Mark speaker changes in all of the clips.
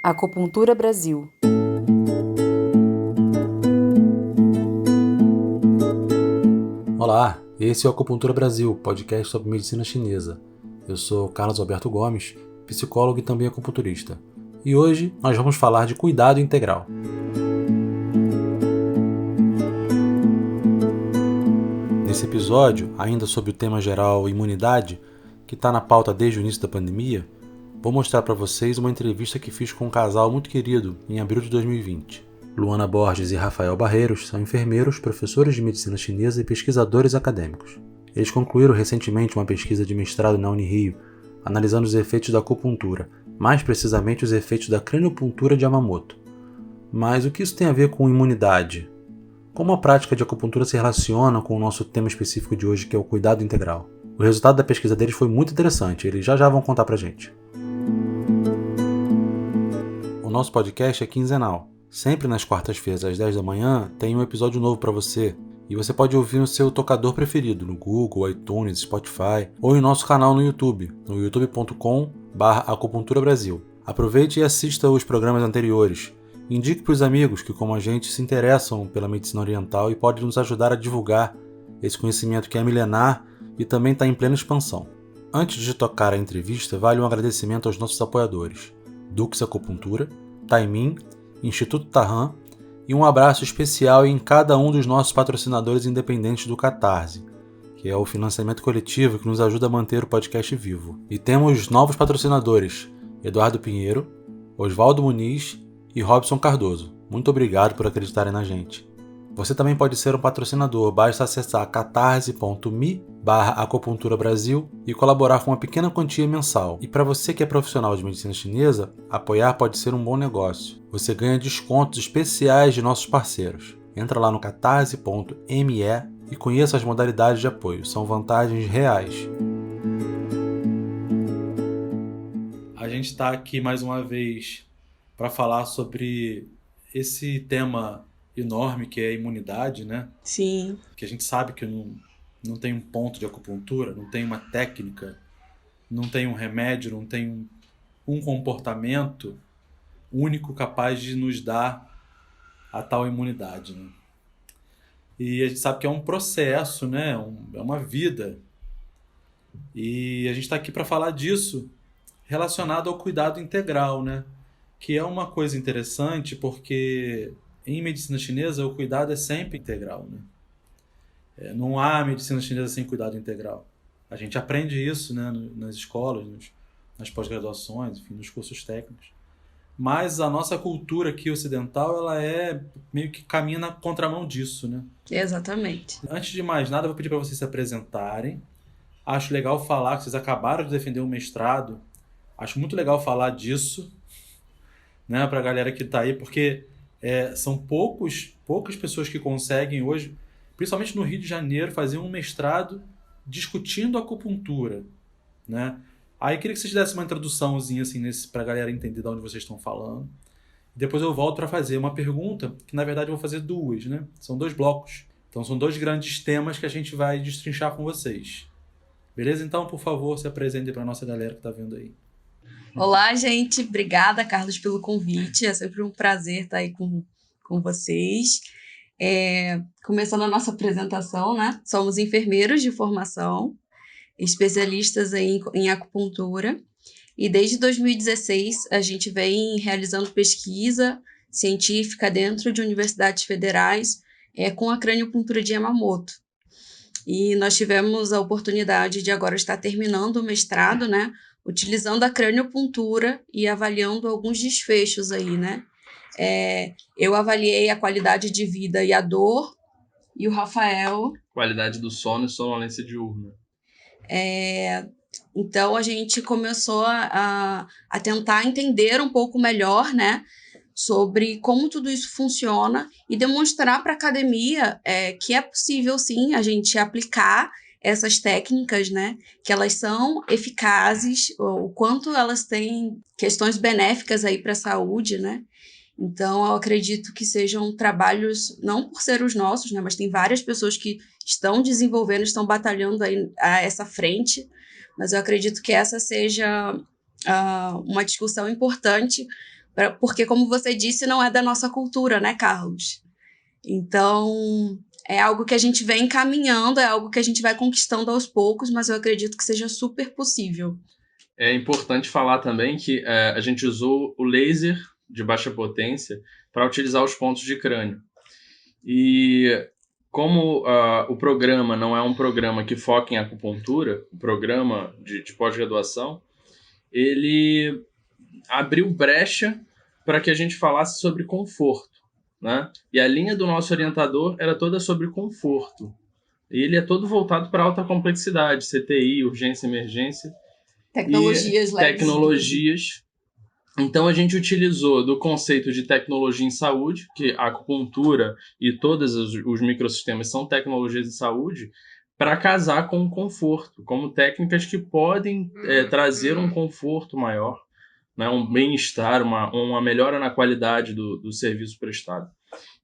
Speaker 1: Acupuntura Brasil.
Speaker 2: Olá, esse é o Acupuntura Brasil, podcast sobre medicina chinesa. Eu sou Carlos Alberto Gomes, psicólogo e também acupunturista. E hoje nós vamos falar de cuidado integral. Nesse episódio, ainda sobre o tema geral imunidade, que está na pauta desde o início da pandemia, vou mostrar para vocês uma entrevista que fiz com um casal muito querido em abril de 2020. Luana Borges e Rafael Barreiros são enfermeiros, professores de medicina chinesa e pesquisadores acadêmicos. Eles concluíram recentemente uma pesquisa de mestrado na Unirio, analisando os efeitos da acupuntura, mais precisamente os efeitos da craniopuntura de Yamamoto. Mas o que isso tem a ver com imunidade? Como a prática de acupuntura se relaciona com o nosso tema específico de hoje, que é o cuidado integral? O resultado da pesquisa deles foi muito interessante, eles já vão contar pra gente. O nosso podcast é quinzenal. Sempre nas quartas-feiras, às 10 da manhã, tem um episódio novo para você. E você pode ouvir no seu tocador preferido, no Google, iTunes, Spotify, ou em nosso canal no YouTube, no youtube.com/acupunturabrasil. Aproveite e assista os programas anteriores. Indique para os amigos que, como a gente, se interessam pela medicina oriental e pode nos ajudar a divulgar esse conhecimento que é milenar e também está em plena expansão. Antes de tocar a entrevista, vale um agradecimento aos nossos apoiadores: Dux Acupuntura, Taimin, Instituto Tarran e um abraço especial em cada um dos nossos patrocinadores independentes do Catarse, que é o financiamento coletivo que nos ajuda a manter o podcast vivo. E temos novos patrocinadores: Eduardo Pinheiro, Oswaldo Muniz e Robson Cardoso. Muito obrigado por acreditarem na gente. Você também pode ser um patrocinador, basta acessar catarse.me/acupunturabrasil e colaborar com uma pequena quantia mensal. E para você que é profissional de medicina chinesa, apoiar pode ser um bom negócio. Você ganha descontos especiais de nossos parceiros. Entra lá no catarse.me e conheça as modalidades de apoio, são vantagens reais. A gente está aqui mais uma vez para falar sobre esse tema enorme que é a imunidade, né?
Speaker 3: Sim.
Speaker 2: Que a gente sabe que não tem um ponto de acupuntura, não tem uma técnica, não tem um remédio, não tem um comportamento único capaz de nos dar a tal imunidade, né? E a gente sabe que é um processo, né? É uma vida. E a gente está aqui para falar disso relacionado ao cuidado integral, né? Que é uma coisa interessante porque em medicina chinesa o cuidado é sempre integral, né? Não há medicina chinesa sem cuidado integral. A gente aprende isso, né, nas escolas, nas pós-graduações, enfim, nos cursos técnicos. Mas a nossa cultura aqui ocidental, ela meio que caminha na contramão disso, né?
Speaker 3: Exatamente.
Speaker 2: Antes de mais nada, eu vou pedir para vocês se apresentarem. Acho legal falar que vocês acabaram de defender um mestrado. Acho muito legal falar disso, né, para a galera que está aí, porque são poucas pessoas que conseguem hoje, principalmente no Rio de Janeiro, fazer um mestrado discutindo acupuntura, né? Aí eu queria que vocês dessem uma introduçãozinha assim, para a galera entender de onde vocês estão falando. Depois eu volto para fazer uma pergunta, que na verdade eu vou fazer duas, né? São 2 blocos. Então são 2 grandes temas que a gente vai destrinchar com vocês. Beleza? Então, por favor, se apresentem para a nossa galera que está vendo aí.
Speaker 3: Olá, gente. Obrigada, Carlos, pelo convite. É sempre um prazer estar aí com vocês. Começando a nossa apresentação, né? Somos enfermeiros de formação, especialistas em acupuntura. E desde 2016, a gente vem realizando pesquisa científica dentro de universidades federais com a craniopuntura de Yamamoto. E nós tivemos a oportunidade de agora estar terminando o mestrado, né? Utilizando a craniopuntura e avaliando alguns desfechos aí, né? Eu avaliei a qualidade de vida e a dor, e o Rafael...
Speaker 4: Qualidade do sono e sonolência diurna.
Speaker 3: Então, a gente começou a tentar entender um pouco melhor, né? Sobre como tudo isso funciona e demonstrar para a academia que é possível, sim, a gente aplicar essas técnicas, né, que elas são eficazes, o quanto elas têm questões benéficas aí para a saúde, né? Então, eu acredito que sejam trabalhos, não por ser os nossos, né, mas tem várias pessoas que estão desenvolvendo, estão batalhando aí a essa frente, mas eu acredito que essa seja uma discussão importante Porque, como você disse, não é da nossa cultura, né, Carlos? Então, é algo que a gente vem caminhando, é algo que a gente vai conquistando aos poucos, mas eu acredito que seja super possível.
Speaker 4: É importante falar também que a gente usou o laser de baixa potência para utilizar os pontos de crânio. E como o programa não é um programa que foca em acupuntura, o programa de pós-graduação, ele abriu brecha para que a gente falasse sobre conforto, né? E a linha do nosso orientador era toda sobre conforto. E ele é todo voltado para alta complexidade, CTI, urgência e emergência.
Speaker 3: Tecnologias leves.
Speaker 4: Tecnologias. Então a gente utilizou do conceito de tecnologia em saúde, que a acupuntura e todos os microsistemas são tecnologias de saúde, para casar com o conforto, como técnicas que podem trazer um conforto maior, né, um bem-estar, uma melhora na qualidade do serviço prestado.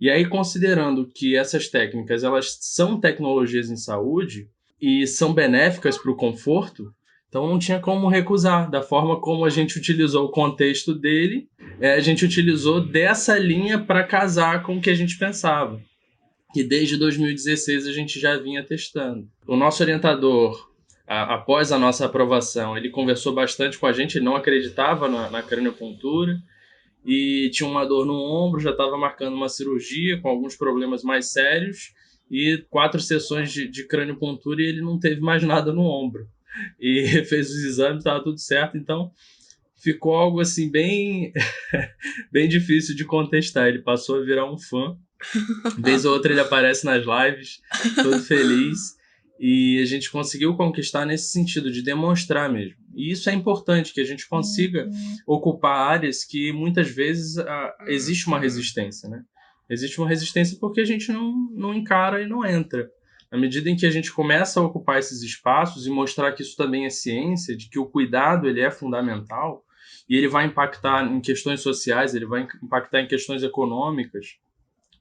Speaker 4: E aí, considerando que essas técnicas elas são tecnologias em saúde e são benéficas para o conforto, então não tinha como recusar. Da forma como a gente utilizou o contexto dele, a gente utilizou dessa linha para casar com o que a gente pensava, que desde 2016 a gente já vinha testando. O nosso orientador, após a nossa aprovação, ele conversou bastante com a gente, ele não acreditava na craniopuntura, e tinha uma dor no ombro, já estava marcando uma cirurgia com alguns problemas mais sérios, e 4 sessões de craniopuntura e ele não teve mais nada no ombro. E fez os exames, estava tudo certo, então ficou algo assim bem, bem difícil de contestar. Ele passou a virar um fã. Vez ou outra ele aparece nas lives, todo feliz. E a gente conseguiu conquistar nesse sentido, de demonstrar mesmo. E isso é importante, que a gente consiga ocupar áreas que muitas vezes existe uma resistência, né? Existe uma resistência porque a gente não encara e não entra. À medida em que a gente começa a ocupar esses espaços e mostrar que isso também é ciência, de que o cuidado ele é fundamental, e ele vai impactar em questões sociais, ele vai impactar em questões econômicas,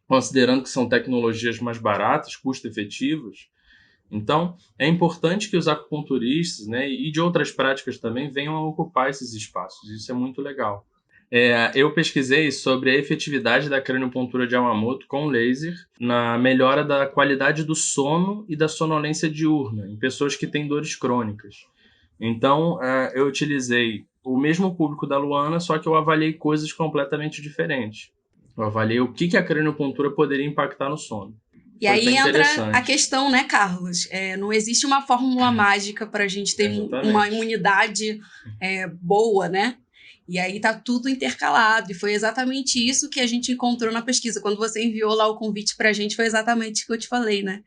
Speaker 4: considerando que são tecnologias mais baratas, custo-efetivas. Então, é importante que os acupunturistas, né, e de outras práticas também venham a ocupar esses espaços. Isso é muito legal. Eu pesquisei sobre a efetividade da craniopuntura de Yamamoto com laser na melhora da qualidade do sono e da sonolência diurna em pessoas que têm dores crônicas. Então, eu utilizei o mesmo público da Luana, só que eu avaliei coisas completamente diferentes. Eu avaliei o que a craniopuntura poderia impactar no sono.
Speaker 3: E aí entra a questão, né, Carlos? Não existe uma fórmula mágica para a gente ter uma imunidade boa, né? E aí tá tudo intercalado. E foi exatamente isso que a gente encontrou na pesquisa. Quando você enviou lá o convite para a gente, foi exatamente o que eu te falei, né?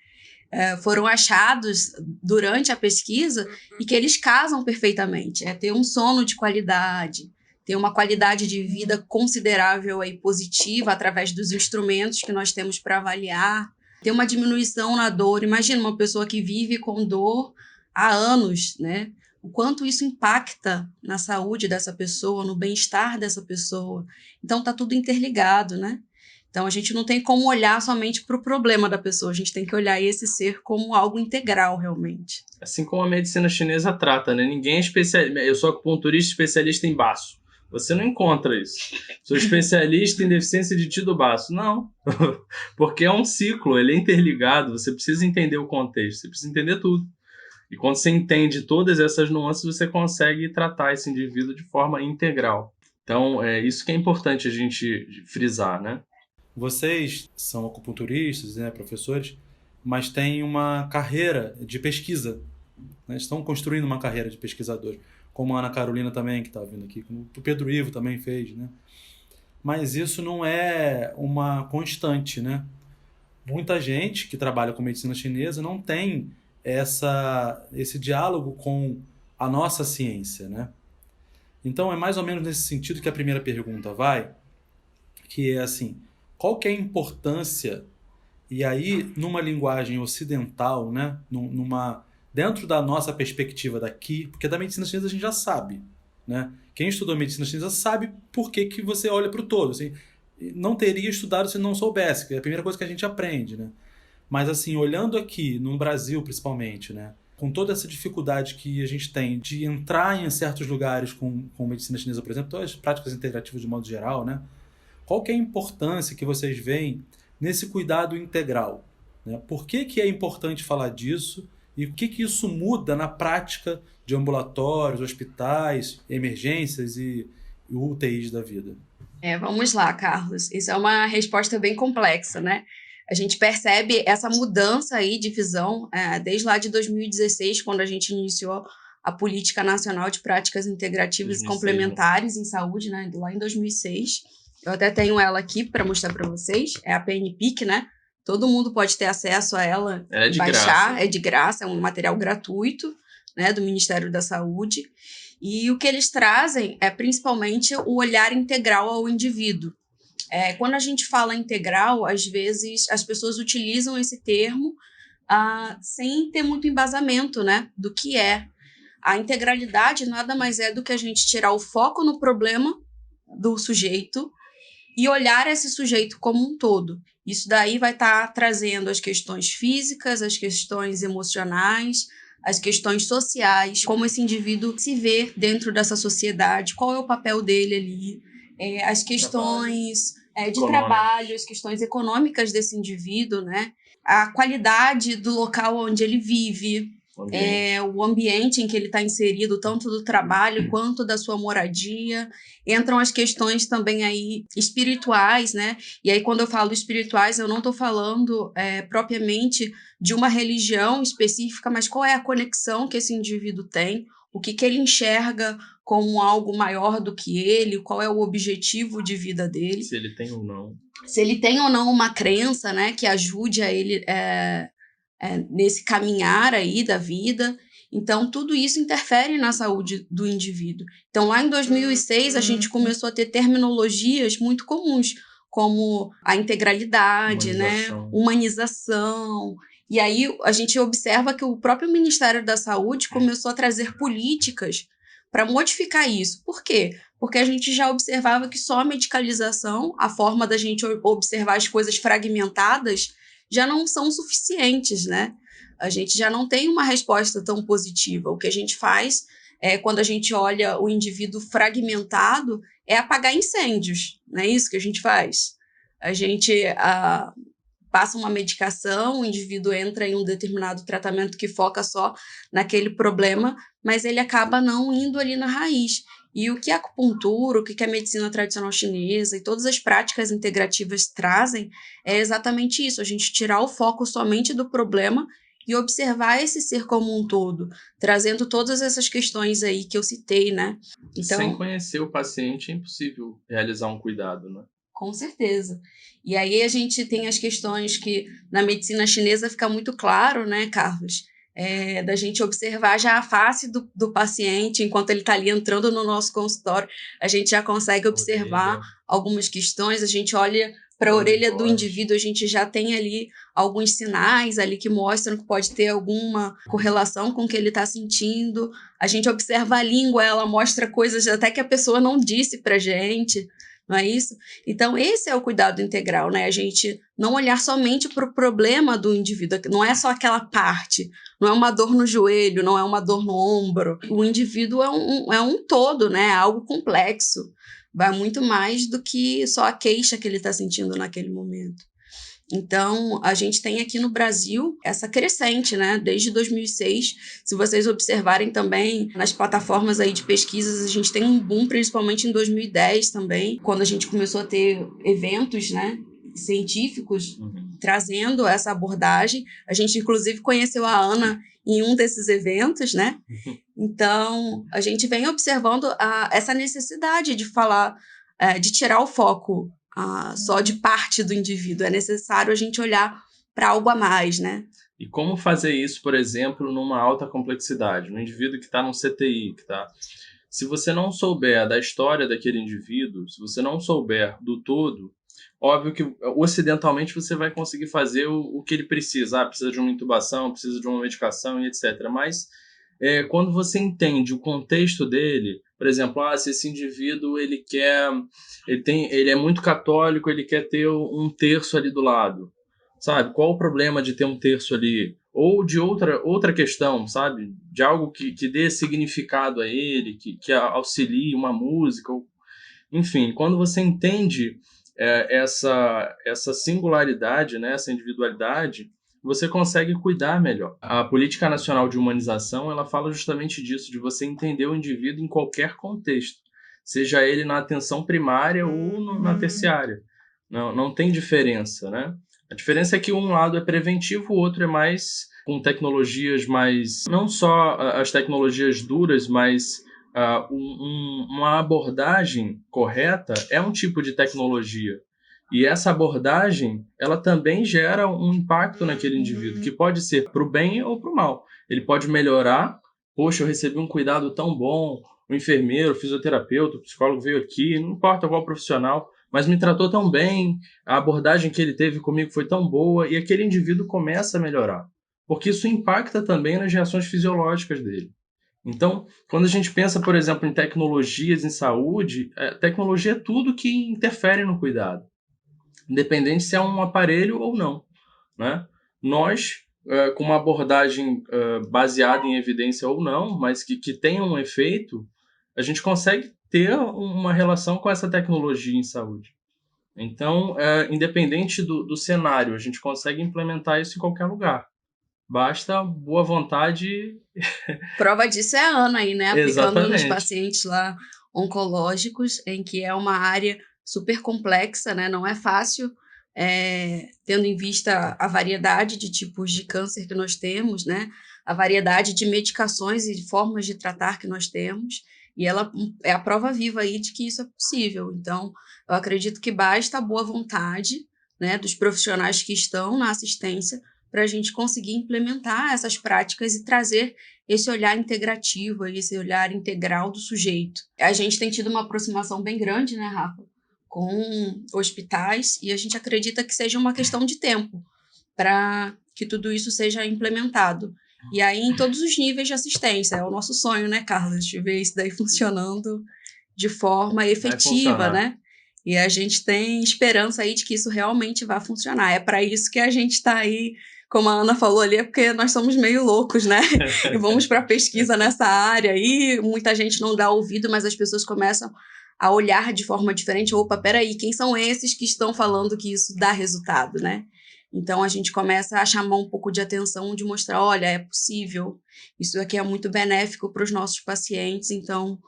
Speaker 3: Foram achados durante a pesquisa e que eles casam perfeitamente. Ter um sono de qualidade, ter uma qualidade de vida considerável e positiva através dos instrumentos que nós temos para avaliar, ter uma diminuição na dor. Imagina uma pessoa que vive com dor há anos, né? O quanto isso impacta na saúde dessa pessoa, no bem-estar dessa pessoa. Então, está tudo interligado, né? Então, a gente não tem como olhar somente para o problema da pessoa, a gente tem que olhar esse ser como algo integral, realmente.
Speaker 4: Assim como a medicina chinesa trata, né? Ninguém é especialista. Eu sou acupunturista especialista em baço. Você não encontra isso. Sou especialista em deficiência de ti do baço. Não. Porque é um ciclo, ele é interligado, você precisa entender o contexto, você precisa entender tudo. E quando você entende todas essas nuances, você consegue tratar esse indivíduo de forma integral. Então, é isso que é importante a gente frisar, né?
Speaker 2: Vocês são acupunturistas, né, professores, mas têm uma carreira de pesquisa, né? Estão construindo uma carreira de pesquisador, como a Ana Carolina também, que está vindo aqui, como o Pedro Ivo também fez, né? Mas isso não é uma constante, né? Muita gente que trabalha com medicina chinesa não tem esse diálogo com a nossa ciência, né? Então é mais ou menos nesse sentido que a primeira pergunta vai, que é assim, qual que é a importância, e aí numa linguagem ocidental, né? Dentro da nossa perspectiva daqui, porque da medicina chinesa a gente já sabe, né? Quem estudou medicina chinesa sabe por que você olha para o todo. Assim, não teria estudado se não soubesse, que é a primeira coisa que a gente aprende, né? Mas assim, olhando aqui no Brasil principalmente, né? com toda essa dificuldade que a gente tem de entrar em certos lugares com medicina chinesa, por exemplo, todas as práticas integrativas de modo geral, né? Qual que é a importância que vocês veem nesse cuidado integral, né? Por que é importante falar disso e o que isso muda na prática de ambulatórios, hospitais, emergências e UTIs da vida?
Speaker 3: Vamos lá, Carlos. Isso é uma resposta bem complexa, né? A gente percebe essa mudança aí de visão desde lá de 2016, quando a gente iniciou a Política Nacional de Práticas Integrativas
Speaker 4: 2006,
Speaker 3: e Complementares em Saúde, né? Lá em 2006. Eu até tenho ela aqui para mostrar para vocês. É a PNPIC, né? Todo mundo pode ter acesso a ela,
Speaker 4: Ela é de
Speaker 3: baixar.
Speaker 4: graça.
Speaker 3: É de graça, é um material gratuito, né? Do Ministério da Saúde. E o que eles trazem é principalmente o olhar integral ao indivíduo. Quando a gente fala integral, às vezes as pessoas utilizam esse termo sem ter muito embasamento, né, do que é. A integralidade nada mais é do que a gente tirar o foco no problema do sujeito e olhar esse sujeito como um todo. Isso daí vai estar trazendo as questões físicas, as questões emocionais, as questões sociais, como esse indivíduo se vê dentro dessa sociedade, qual é o papel dele ali, as questões de trabalho, as questões econômicas desse indivíduo, né? A qualidade do local onde ele vive, o ambiente em que ele está inserido, tanto do trabalho quanto da sua moradia. Entram as questões também aí espirituais, né? E aí, quando eu falo espirituais, eu não estou falando propriamente de uma religião específica, mas qual é a conexão que esse indivíduo tem, o que ele enxerga como algo maior do que ele, qual é o objetivo de vida dele.
Speaker 4: Se ele tem ou não.
Speaker 3: Se ele tem ou não uma crença, né, que ajude a ele nesse caminhar aí da vida. Então, tudo isso interfere na saúde do indivíduo. Então, lá em 2006, a gente começou a ter terminologias muito comuns, como a integralidade, humanização. E aí, a gente observa que o próprio Ministério da Saúde começou a trazer políticas para modificar isso. Por quê? Porque a gente já observava que só a medicalização, a forma da gente observar as coisas fragmentadas, já não são suficientes, né? A gente já não tem uma resposta tão positiva. O que a gente faz quando a gente olha o indivíduo fragmentado é apagar incêndios, não é isso que a gente faz? A gente passa uma medicação, o indivíduo entra em um determinado tratamento que foca só naquele problema, mas ele acaba não indo ali na raiz. E o que a acupuntura, o que a medicina tradicional chinesa e todas as práticas integrativas trazem é exatamente isso, a gente tirar o foco somente do problema e observar esse ser como um todo, trazendo todas essas questões aí que eu citei, né?
Speaker 4: Então, sem conhecer o paciente é impossível realizar um cuidado, né?
Speaker 3: Com certeza. E aí a gente tem as questões que na medicina chinesa fica muito claro, né, Carlos? Da gente observar já a face do paciente enquanto ele está ali entrando no nosso consultório, a gente já consegue observar algumas questões, a gente olha para a orelha do indivíduo, a gente já tem ali alguns sinais ali que mostram que pode ter alguma correlação com o que ele está sentindo, a gente observa a língua, ela mostra coisas até que a pessoa não disse para a gente, não é isso? Então, esse é o cuidado integral, né? A gente não olhar somente para o problema do indivíduo, não é só aquela parte, não é uma dor no joelho, não é uma dor no ombro. O indivíduo é um todo, né? É algo complexo. Vai muito mais do que só a queixa que ele está sentindo naquele momento. Então, a gente tem aqui no Brasil essa crescente, né? Desde 2006. Se vocês observarem também nas plataformas aí de pesquisas, a gente tem um boom, principalmente em 2010 também, quando a gente começou a ter eventos, né, científicos trazendo essa abordagem. A gente, inclusive, conheceu a Ana em um desses eventos, né? Então, a gente vem observando essa necessidade de falar, de tirar o foco só de parte do indivíduo. É necessário a gente olhar para algo a mais, né?
Speaker 4: E como fazer isso, por exemplo, numa alta complexidade? No indivíduo que está no CTI, se você não souber da história daquele indivíduo, se você não souber do todo, óbvio que ocidentalmente você vai conseguir fazer o que ele precisa. Precisa de uma intubação, precisa de uma medicação e etc. Mas quando você entende o contexto dele, por exemplo, se esse indivíduo ele é muito católico, ele quer ter um terço ali do lado, sabe? Qual o problema de ter um terço ali? ou de outra questão, sabe? De algo que dê significado a ele, que auxilie uma música. Enfim, quando você entende essa singularidade, né, essa individualidade, você consegue cuidar melhor. A Política Nacional de Humanização, ela fala justamente disso, de você entender o indivíduo em qualquer contexto, seja ele na atenção primária ou na terciária. Não tem diferença, né? A diferença é que um lado é preventivo, o outro é mais com tecnologias mais... Não só as tecnologias duras, mas uma abordagem correta é um tipo de tecnologia. E essa abordagem, ela também gera um impacto naquele indivíduo, que pode ser para o bem ou para o mal. Ele pode melhorar, poxa, eu recebi um cuidado tão bom, o enfermeiro, o fisioterapeuta, o psicólogo veio aqui, não importa qual profissional, mas me tratou tão bem, a abordagem que ele teve comigo foi tão boa, e aquele indivíduo começa a melhorar. Porque isso impacta também nas reações fisiológicas dele. Então, quando a gente pensa, por exemplo, em tecnologias em saúde, tecnologia é tudo que interfere no cuidado, independente se é um aparelho ou não, né? Nós, com uma abordagem baseada em evidência ou não, mas que tenha um efeito, a gente consegue ter uma relação com essa tecnologia em saúde. Então, independente do cenário, a gente consegue implementar isso em qualquer lugar. Basta boa vontade.
Speaker 3: Prova disso é a Ana aí, né? Aplicando nos
Speaker 4: Exatamente.
Speaker 3: pacientes lá oncológicos, em que é uma área super complexa, né? Não é fácil, tendo em vista a variedade de tipos de câncer que nós temos, né? A variedade de medicações e de formas de tratar que nós temos. E ela é a prova viva aí de que isso é possível. Então, eu acredito que basta a boa vontade, né, dos profissionais que estão na assistência para a gente conseguir implementar essas práticas e trazer esse olhar integrativo, esse olhar integral do sujeito. A gente tem tido uma aproximação bem grande, né, Rafa, com hospitais, e a gente acredita que seja uma questão de tempo para que tudo isso seja implementado. E aí, em todos os níveis de assistência. É o nosso sonho, né, Carlos, de ver isso daí funcionando de forma efetiva, né? E a gente tem esperança aí de que isso realmente vai funcionar. É para isso que a gente está aí, como a Ana falou ali, é porque nós somos meio loucos, né? E vamos para pesquisa nessa área aí, muita gente não dá ouvido, mas as pessoas começam a olhar de forma diferente. Opa, peraí, quem são esses que estão falando que isso dá resultado, né? Então, a gente começa a chamar um pouco de atenção, de mostrar, olha, é possível, isso aqui é muito benéfico para os nossos pacientes. Então,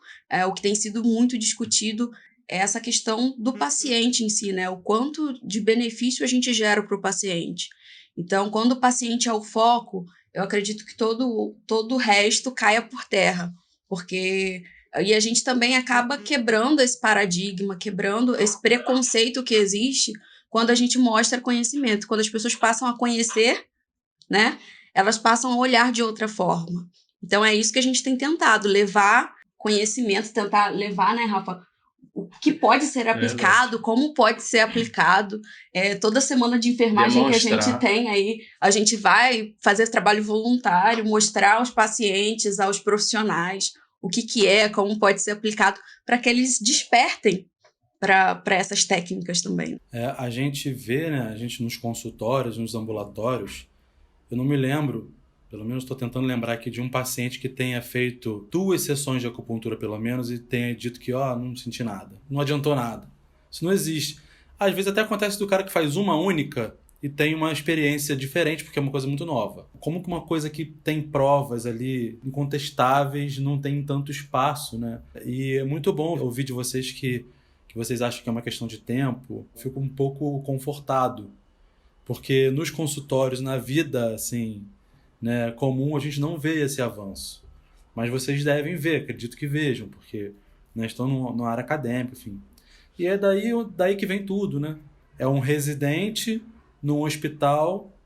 Speaker 3: o que tem sido muito discutido é essa questão do paciente em si, né? O quanto de benefício a gente gera para o paciente. Então, quando o paciente é o foco, eu acredito que todo o resto caia por terra, porque... E a gente também acaba quebrando esse paradigma, quebrando esse preconceito que existe quando a gente mostra conhecimento. Quando as pessoas passam a conhecer, né, elas passam a olhar de outra forma. Então, é isso que a gente tem tentado, levar conhecimento, tentar levar, né, Rafa, o que pode ser aplicado, como pode ser aplicado. Toda semana de enfermagem que a gente tem aí, a gente vai fazer trabalho voluntário, mostrar aos pacientes, aos profissionais, o que é, como pode ser aplicado, para que eles despertem para essas técnicas também.
Speaker 2: A gente vê, né, a gente nos consultórios, nos ambulatórios, eu não me lembro, pelo menos estou tentando lembrar aqui de um paciente que tenha feito 2 sessões de acupuntura pelo menos e tenha dito que não senti nada, não adiantou nada. Isso não existe. Às vezes até acontece do cara que faz uma única e tem uma experiência diferente porque é uma coisa muito nova. Como que uma coisa que tem provas ali incontestáveis não tem tanto espaço, né? E é muito bom ouvir de vocês que vocês acham que é uma questão de tempo. Fico um pouco confortado, porque nos consultórios, na vida assim, né, comum, a gente não vê esse avanço. Mas vocês devem ver, acredito que vejam, porque, né, estão numa área acadêmica, enfim. E é daí que vem tudo, né? É um residente num hospital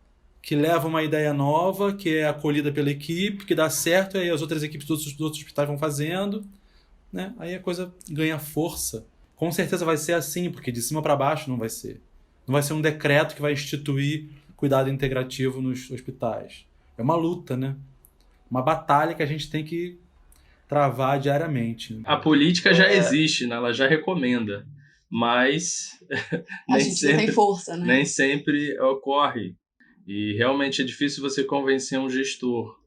Speaker 2: que leva uma ideia nova, que é acolhida pela equipe, que dá certo, e aí as outras equipes dos outros hospitais vão fazendo, né? Aí a coisa ganha força. Com certeza vai ser assim, porque de cima para baixo não vai ser. Não vai ser um decreto que vai instituir cuidado integrativo nos hospitais. É uma luta, né? Uma batalha que a gente tem que travar diariamente.
Speaker 4: A política já existe, né? Ela já recomenda, mas
Speaker 3: a gente não tem força, né?
Speaker 4: Nem sempre ocorre. E realmente é difícil você convencer um gestor.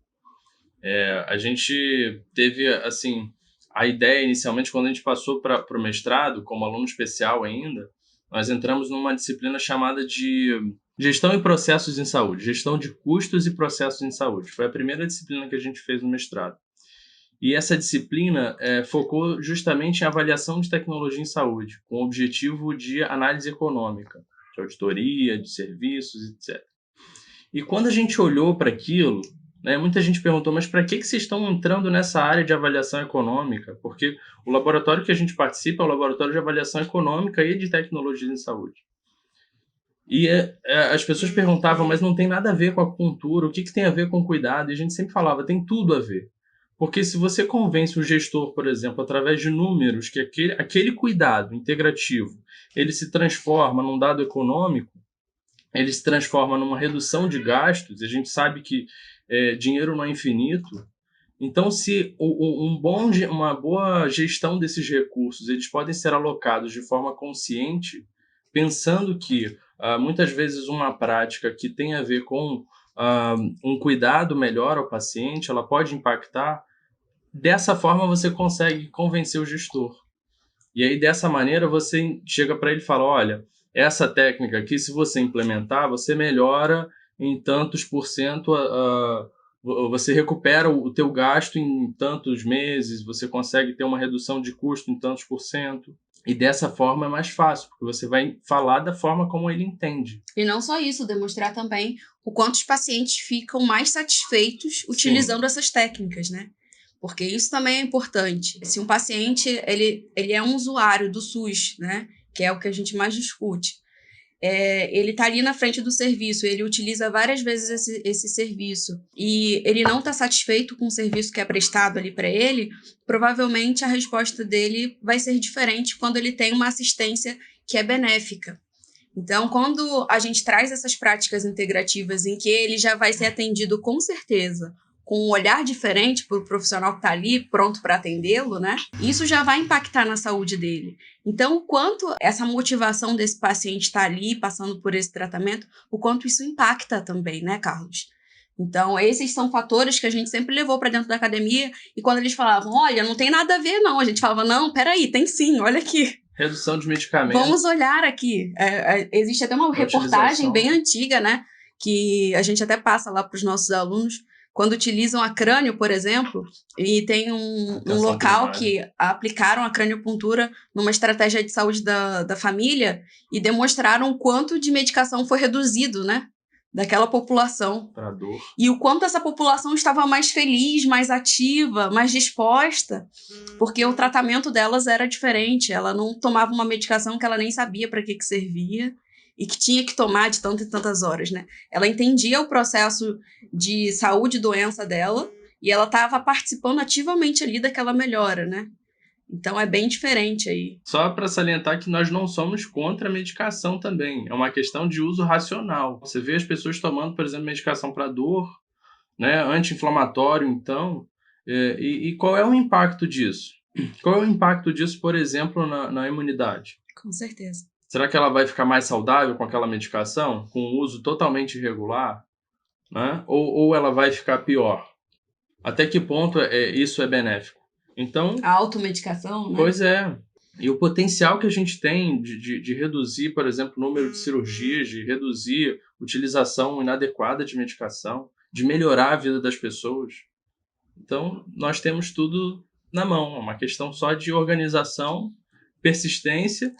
Speaker 4: A gente teve, assim, a ideia inicialmente, quando a gente passou para o mestrado, como aluno especial ainda, nós entramos numa disciplina chamada de Gestão e Processos em Saúde, Gestão de Custos e Processos em Saúde. Foi a primeira disciplina que a gente fez no mestrado. E essa disciplina focou justamente em avaliação de tecnologia em saúde, com o objetivo de análise econômica, de auditoria, de serviços, etc. E quando a gente olhou para aquilo, né, muita gente perguntou, mas para que vocês estão entrando nessa área de avaliação econômica? Porque o laboratório que a gente participa é o laboratório de avaliação econômica e de tecnologia em saúde. E as pessoas perguntavam, mas não tem nada a ver com a acupuntura, o que tem a ver com cuidado? E a gente sempre falava, tem tudo a ver. Porque se você convence o gestor, por exemplo, através de números, que aquele cuidado integrativo, ele se transforma num dado econômico, ele se transforma numa redução de gastos, e a gente sabe que dinheiro não é infinito. Então, se uma boa gestão desses recursos, eles podem ser alocados de forma consciente, pensando que muitas vezes uma prática que tem a ver com um cuidado melhor ao paciente, ela pode impactar, dessa forma você consegue convencer o gestor. E aí, dessa maneira, você chega para ele e fala, olha, essa técnica aqui, se você implementar, você melhora em tantos por cento, você recupera o teu gasto em tantos meses, você consegue ter uma redução de custo em tantos por cento. E dessa forma é mais fácil, porque você vai falar da forma como ele entende.
Speaker 3: E não só isso, demonstrar também o quanto os pacientes ficam mais satisfeitos utilizando essas técnicas, né? Porque isso também é importante. Se um paciente ele é um usuário do SUS, né, que é o que a gente mais discute, ele está ali na frente do serviço, ele utiliza várias vezes esse serviço e ele não está satisfeito com o serviço que é prestado ali para ele, provavelmente a resposta dele vai ser diferente quando ele tem uma assistência que é benéfica. Então, quando a gente traz essas práticas integrativas em que ele já vai ser atendido com certeza, com um olhar diferente para o profissional que está ali pronto para atendê-lo, né? Isso já vai impactar na saúde dele. Então, o quanto essa motivação desse paciente estar ali passando por esse tratamento, o quanto isso impacta também, né, Carlos? Então, esses são fatores que a gente sempre levou para dentro da academia e quando eles falavam, olha, não tem nada a ver não, a gente falava, não, peraí, tem sim, olha aqui.
Speaker 4: Redução de medicamentos.
Speaker 3: Vamos olhar aqui. Existe até uma reportagem bem antiga, né? Que a gente até passa lá para os nossos alunos, quando utilizam a crânio, por exemplo, e tem um local que aplicaram a craniopuntura numa estratégia de saúde da família e demonstraram o quanto de medicação foi reduzido, né? Daquela população.
Speaker 4: Para dor.
Speaker 3: E o quanto essa população estava mais feliz, mais ativa, mais disposta, porque o tratamento delas era diferente. Ela não tomava uma medicação que ela nem sabia para que servia e que tinha que tomar de tantas e tantas horas, né? Ela entendia o processo de saúde e doença dela e ela estava participando ativamente ali daquela melhora, né? Então é bem diferente aí.
Speaker 4: Só para salientar que nós não somos contra a medicação também. É uma questão de uso racional. Você vê as pessoas tomando, por exemplo, medicação para dor, né, anti-inflamatório, então. E qual é o impacto disso? Qual é o impacto disso, por exemplo, na imunidade?
Speaker 3: Com certeza.
Speaker 4: Será que ela vai ficar mais saudável com aquela medicação, com um uso totalmente irregular? Né? Ou ela vai ficar pior? Até que ponto isso é benéfico? Então,
Speaker 3: a automedicação, né?
Speaker 4: Pois é. E o potencial que a gente tem de reduzir, por exemplo, o número de cirurgias, de reduzir a utilização inadequada de medicação, de melhorar a vida das pessoas. Então, nós temos tudo na mão. É uma questão só de organização, persistência,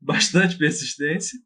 Speaker 4: bastante persistência,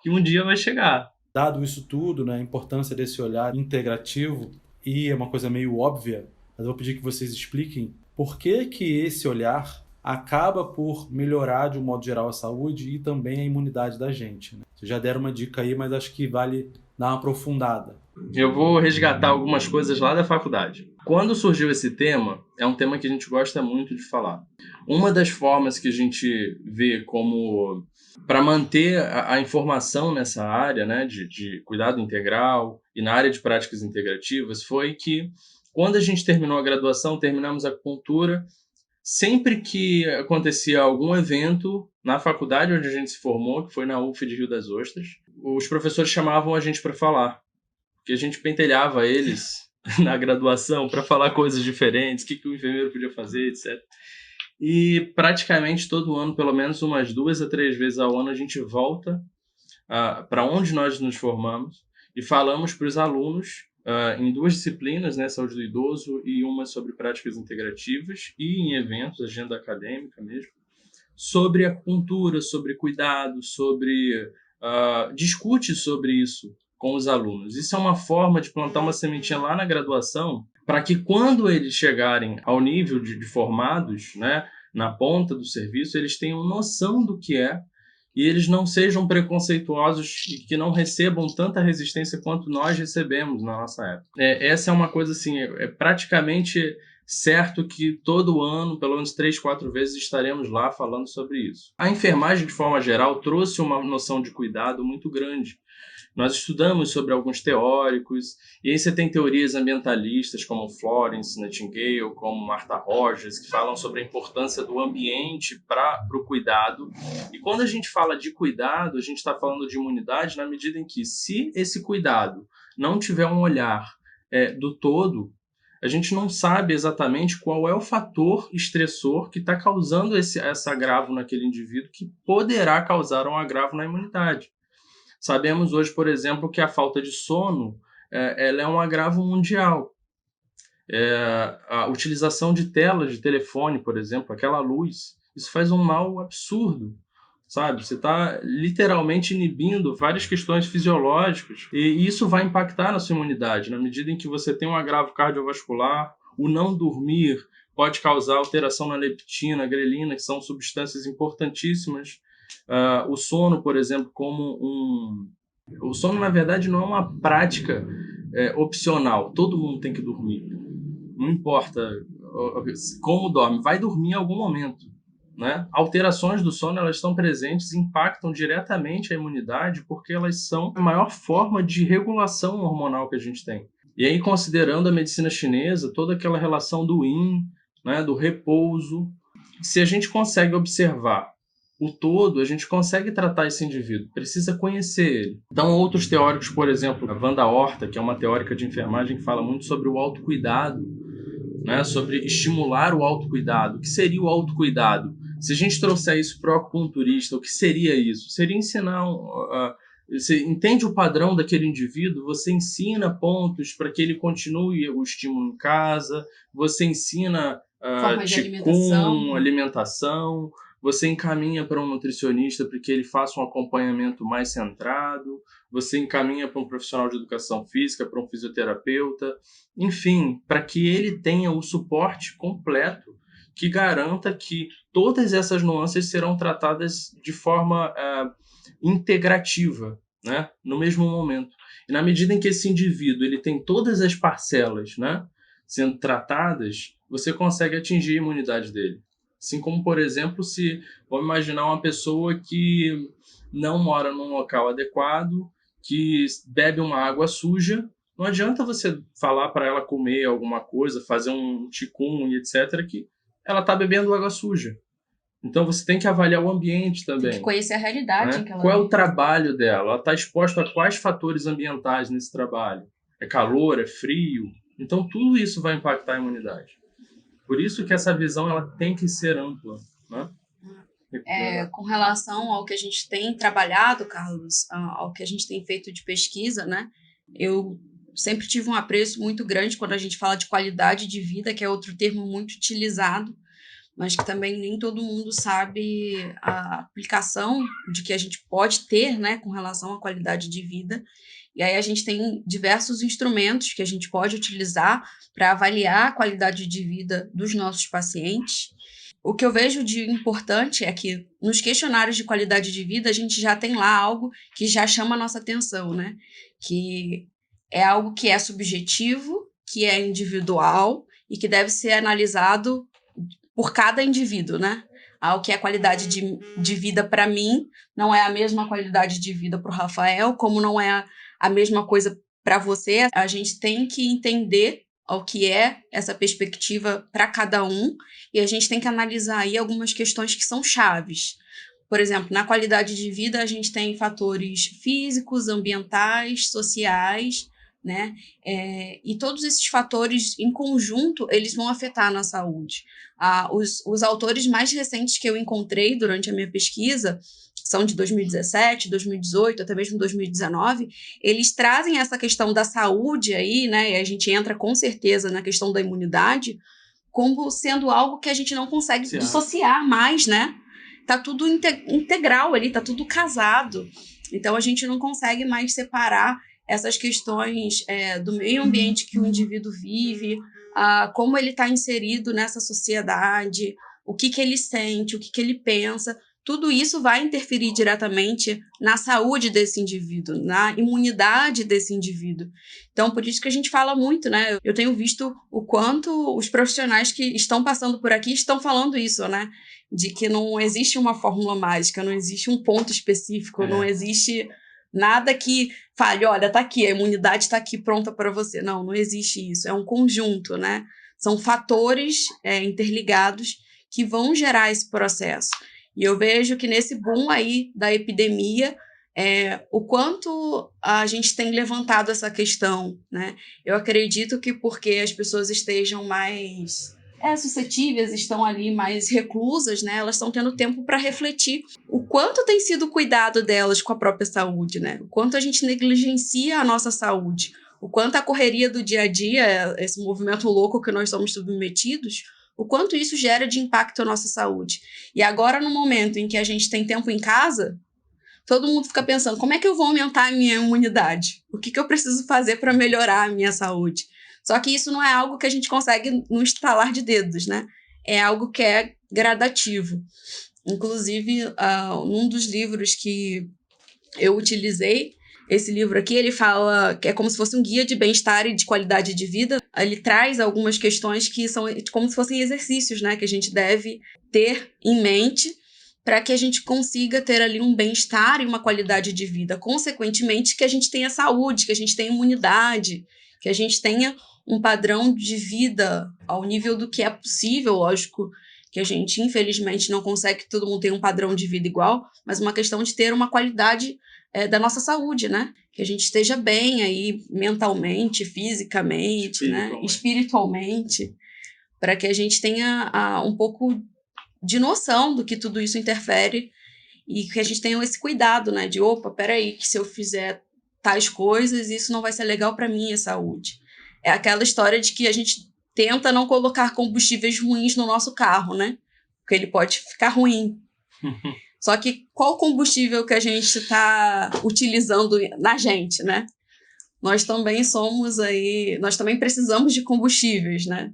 Speaker 4: que um dia vai chegar.
Speaker 2: Dado isso tudo, né, a importância desse olhar integrativo, e é uma coisa meio óbvia, mas eu vou pedir que vocês expliquem por que esse olhar acaba por melhorar, de um modo geral, a saúde e também a imunidade da gente, né? Vocês já deram uma dica aí, mas acho que vale dar uma aprofundada.
Speaker 4: Eu vou resgatar algumas coisas lá da faculdade. Quando surgiu esse tema, é um tema que a gente gosta muito de falar. Uma das formas que a gente vê como para manter a informação nessa área, né, de cuidado integral e na área de práticas integrativas foi que quando a gente terminou a graduação, terminamos a acupuntura, sempre que acontecia algum evento na faculdade onde a gente se formou, que foi na UF de Rio das Ostras, os professores chamavam a gente para falar, porque a gente pentelhava eles na graduação para falar coisas diferentes, o que o enfermeiro podia fazer, etc. E praticamente todo ano, pelo menos umas 2 a 3 vezes ao ano, a gente volta para onde nós nos formamos e falamos para os alunos em 2 disciplinas, né, saúde do idoso e uma sobre práticas integrativas, e em eventos, agenda acadêmica mesmo, sobre acupuntura, sobre cuidado, discute sobre isso com os alunos. Isso é uma forma de plantar uma sementinha lá na graduação, para que quando eles chegarem ao nível de formados, né, na ponta do serviço, eles tenham noção do que é, e eles não sejam preconceituosos e que não recebam tanta resistência quanto nós recebemos na nossa época. Essa é uma coisa assim, é praticamente certo que todo ano, pelo menos 3, 4 vezes, estaremos lá falando sobre isso. A enfermagem, de forma geral, trouxe uma noção de cuidado muito grande. Nós estudamos sobre alguns teóricos, e aí você tem teorias ambientalistas como Florence Nightingale, como Martha Rogers, que falam sobre a importância do ambiente para o cuidado. E quando a gente fala de cuidado, a gente está falando de imunidade na medida em que, se esse cuidado não tiver um olhar do todo, a gente não sabe exatamente qual é o fator estressor que está causando esse agravo naquele indivíduo, que poderá causar um agravo na imunidade. Sabemos hoje, por exemplo, que a falta de sono ela é um agravo mundial. A utilização de telas de telefone, por exemplo, aquela luz, isso faz um mal absurdo, sabe? Você está literalmente inibindo várias questões fisiológicas, e isso vai impactar na sua imunidade, na medida em que você tem um agravo cardiovascular. O não dormir pode causar alteração na leptina, grelina, que são substâncias importantíssimas. O sono, por exemplo, o sono, na verdade, não é uma prática opcional. Todo mundo tem que dormir. Não importa como dorme, vai dormir em algum momento, né? Alterações do sono, elas estão presentes e impactam diretamente a imunidade, porque elas são a maior forma de regulação hormonal que a gente tem. E aí, considerando a medicina chinesa, toda aquela relação do yin, né, do repouso, se a gente consegue observar o todo, a gente consegue tratar esse indivíduo, precisa conhecer ele. Então, outros teóricos, por exemplo, a Wanda Horta, que é uma teórica de enfermagem, que fala muito sobre o autocuidado, né, sobre estimular o autocuidado. O que seria o autocuidado? Se a gente trouxer isso para o acupunturista, o que seria isso? Seria ensinar... você entende o padrão daquele indivíduo, você ensina pontos para que ele continue o estímulo em casa, você ensina alimentação, você encaminha para um nutricionista para que ele faça um acompanhamento mais centrado, você encaminha para um profissional de educação física, para um fisioterapeuta, enfim, para que ele tenha o suporte completo que garanta que todas essas nuances serão tratadas de forma integrativa, né, no mesmo momento. E na medida em que esse indivíduo ele tem todas as parcelas, né, sendo tratadas, você consegue atingir a imunidade dele. Assim como, por exemplo, vamos imaginar uma pessoa que não mora num local adequado, que bebe uma água suja, não adianta você falar para ela comer alguma coisa, fazer um qigong, etc., que ela está bebendo água suja. Então você tem que avaliar o ambiente também.
Speaker 3: Tem que conhecer a realidade,
Speaker 4: né?
Speaker 3: em que ela
Speaker 4: Qual é o trabalho dela? Ela está exposta a quais fatores ambientais nesse trabalho? É calor? É frio? Então tudo isso vai impactar a imunidade. Por isso que essa visão ela tem que ser ampla, né?
Speaker 3: Com relação ao que a gente tem trabalhado, Carlos, ao que a gente tem feito de pesquisa, né? Eu sempre tive um apreço muito grande quando a gente fala de qualidade de vida, que é outro termo muito utilizado, mas que também nem todo mundo sabe a aplicação de que a gente pode ter, né, com relação à qualidade de vida. E aí a gente tem diversos instrumentos que a gente pode utilizar para avaliar a qualidade de vida dos nossos pacientes. O que eu vejo de importante é que nos questionários de qualidade de vida a gente já tem lá algo que já chama a nossa atenção, né? Que é algo que é subjetivo, que é individual e que deve ser analisado por cada indivíduo, né? O que é qualidade de vida para mim não é a mesma qualidade de vida para o Rafael, como não é a mesma coisa para você. A gente tem que entender ao que é essa perspectiva para cada um, e a gente tem que analisar aí algumas questões que são chaves. Por exemplo, na qualidade de vida, a gente tem fatores físicos, ambientais, sociais, né? E todos esses fatores, em conjunto, eles vão afetar a nossa saúde. Os autores mais recentes que eu encontrei durante a minha pesquisa, que são de 2017, 2018, até mesmo 2019, eles trazem essa questão da saúde aí, né? E a gente entra com certeza na questão da imunidade, como sendo algo que a gente não consegue dissociar mais, né? Tá tudo integral ali, tá tudo casado. Então, a gente não consegue mais separar essas questões do meio ambiente que o indivíduo vive, como ele está inserido nessa sociedade, o que ele sente, o que ele pensa. Tudo isso vai interferir diretamente na saúde desse indivíduo, na imunidade desse indivíduo. Então, por isso que a gente fala muito, né? Eu tenho visto o quanto os profissionais que estão passando por aqui estão falando isso, né? De que não existe uma fórmula mágica, não existe um ponto específico, não existe nada que fale, olha, tá aqui, a imunidade está aqui pronta para você. Não, não existe isso. É um conjunto, né? São fatores interligados que vão gerar esse processo. E eu vejo que nesse boom aí da epidemia, o quanto a gente tem levantado essa questão, né? Eu acredito que porque as pessoas estejam mais suscetíveis, estão ali mais reclusas, né? Elas estão tendo tempo para refletir o quanto tem sido o cuidado delas com a própria saúde, né? O quanto a gente negligencia a nossa saúde, o quanto a correria do dia a dia, esse movimento louco que nós somos submetidos, o quanto isso gera de impacto à nossa saúde. E agora, no momento em que a gente tem tempo em casa, todo mundo fica pensando, como é que eu vou aumentar a minha imunidade? O que eu preciso fazer para melhorar a minha saúde? Só que isso não é algo que a gente consegue no estalar de dedos, né? É algo que é gradativo. Inclusive, num dos livros que eu utilizei, esse livro aqui, ele fala que é como se fosse um guia de bem-estar e de qualidade de vida. Ele traz algumas questões que são como se fossem exercícios, né? Que a gente deve ter em mente para que a gente consiga ter ali um bem-estar e uma qualidade de vida. Consequentemente, que a gente tenha saúde, que a gente tenha imunidade, que a gente tenha um padrão de vida ao nível do que é possível. Lógico que a gente, infelizmente, não consegue que todo mundo tenha um padrão de vida igual, mas uma questão de ter uma qualidade da nossa saúde, né? Que a gente esteja bem aí mentalmente, fisicamente, né? Espiritualmente, para que a gente tenha um pouco de noção do que tudo isso interfere e que a gente tenha esse cuidado, né? De, opa, peraí, que se eu fizer tais coisas, isso não vai ser legal para minha saúde. É aquela história de que a gente tenta não colocar combustíveis ruins no nosso carro, né? Porque ele pode ficar ruim. Só que qual combustível que a gente está utilizando na gente, né? Nós também nós também precisamos de combustíveis, né?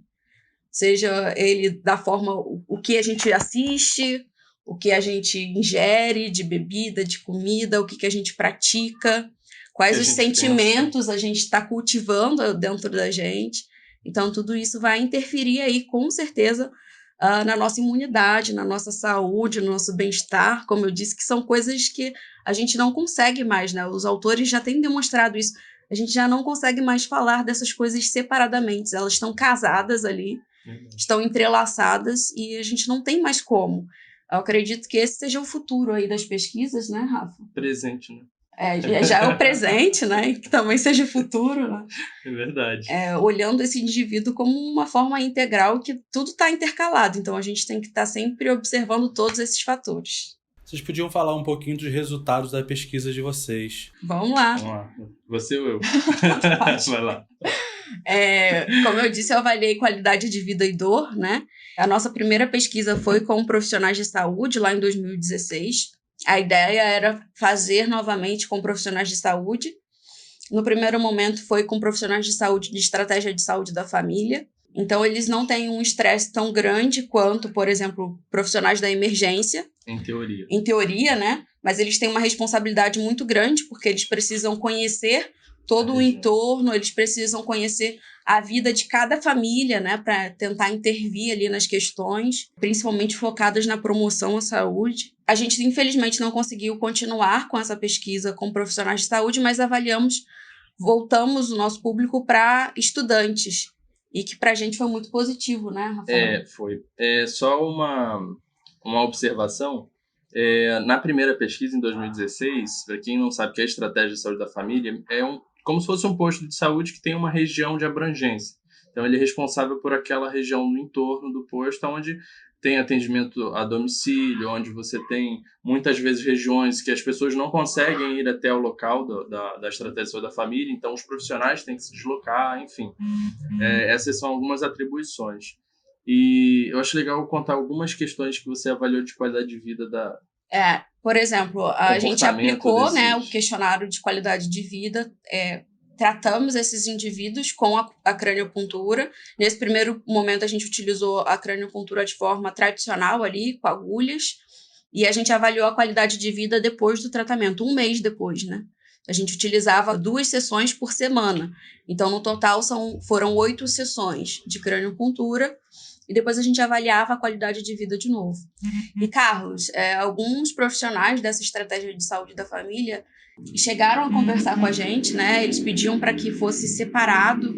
Speaker 3: Seja ele da forma, o que a gente assiste, o que a gente ingere de bebida, de comida, o que a gente pratica, quais os sentimentos a gente está cultivando dentro da gente. Então, tudo isso vai interferir aí, com certeza, na nossa imunidade, na nossa saúde, no nosso bem-estar, como eu disse, que são coisas que a gente não consegue mais, né? Os autores já têm demonstrado isso. A gente já não consegue mais falar dessas coisas separadamente. Elas estão casadas ali, estão entrelaçadas e a gente não tem mais como. Eu acredito que esse seja o futuro aí das pesquisas, né, Rafa?
Speaker 4: Presente, né?
Speaker 3: Já é o presente, né? Que também seja o futuro, né?
Speaker 4: É verdade.
Speaker 3: Olhando esse indivíduo como uma forma integral que tudo está intercalado. Então, a gente tem que estar sempre observando todos esses fatores.
Speaker 2: Vocês podiam falar um pouquinho dos resultados da pesquisa de vocês.
Speaker 3: Vamos lá.
Speaker 4: Você ou eu? Vai lá.
Speaker 3: Como eu disse, eu avaliei qualidade de vida e dor, né? A nossa primeira pesquisa foi com profissionais de saúde, lá em 2016. A ideia era fazer novamente com profissionais de saúde. No primeiro momento foi com profissionais de saúde de estratégia de saúde da família. Então, eles não têm um estresse tão grande quanto, por exemplo, profissionais da emergência.
Speaker 4: Em teoria.
Speaker 3: Em teoria, né? Mas eles têm uma responsabilidade muito grande, porque eles precisam conhecer todo o entorno, eles precisam conhecer a vida de cada família, né? Para tentar intervir ali nas questões, principalmente focadas na promoção à saúde. A gente, infelizmente, não conseguiu continuar com essa pesquisa com profissionais de saúde, mas voltamos o nosso público para estudantes. e que pra gente foi muito positivo, né, Rafael?
Speaker 4: Foi. Só uma observação. Na primeira pesquisa, em 2016, para quem não sabe o que é a estratégia de saúde da família, como se fosse um posto de saúde que tem uma região de abrangência. Então, ele é responsável por aquela região no entorno do posto, onde tem atendimento a domicílio, onde você tem, muitas vezes, regiões que as pessoas não conseguem ir até o local da estratégia de saúde da família, então os profissionais têm que se deslocar, enfim. Essas são algumas atribuições. E eu acho legal contar algumas questões que você avaliou de qualidade de vida
Speaker 3: Por exemplo, a gente
Speaker 4: comportamento
Speaker 3: aplicou, né, o
Speaker 4: desses.
Speaker 3: questionário de qualidade de vida, tratamos esses indivíduos com a craniopuntura. Nesse primeiro momento, a gente utilizou a craniopuntura de forma tradicional ali, com agulhas, e a gente avaliou a qualidade de vida depois do tratamento, um mês depois, né? A gente utilizava 2 sessões por semana. Então, no total, foram 8 sessões de craniopuntura, e depois a gente avaliava a qualidade de vida de novo. E, Carlos, alguns profissionais dessa estratégia de saúde da família chegaram a conversar com a gente, né? Eles pediam para que fosse separado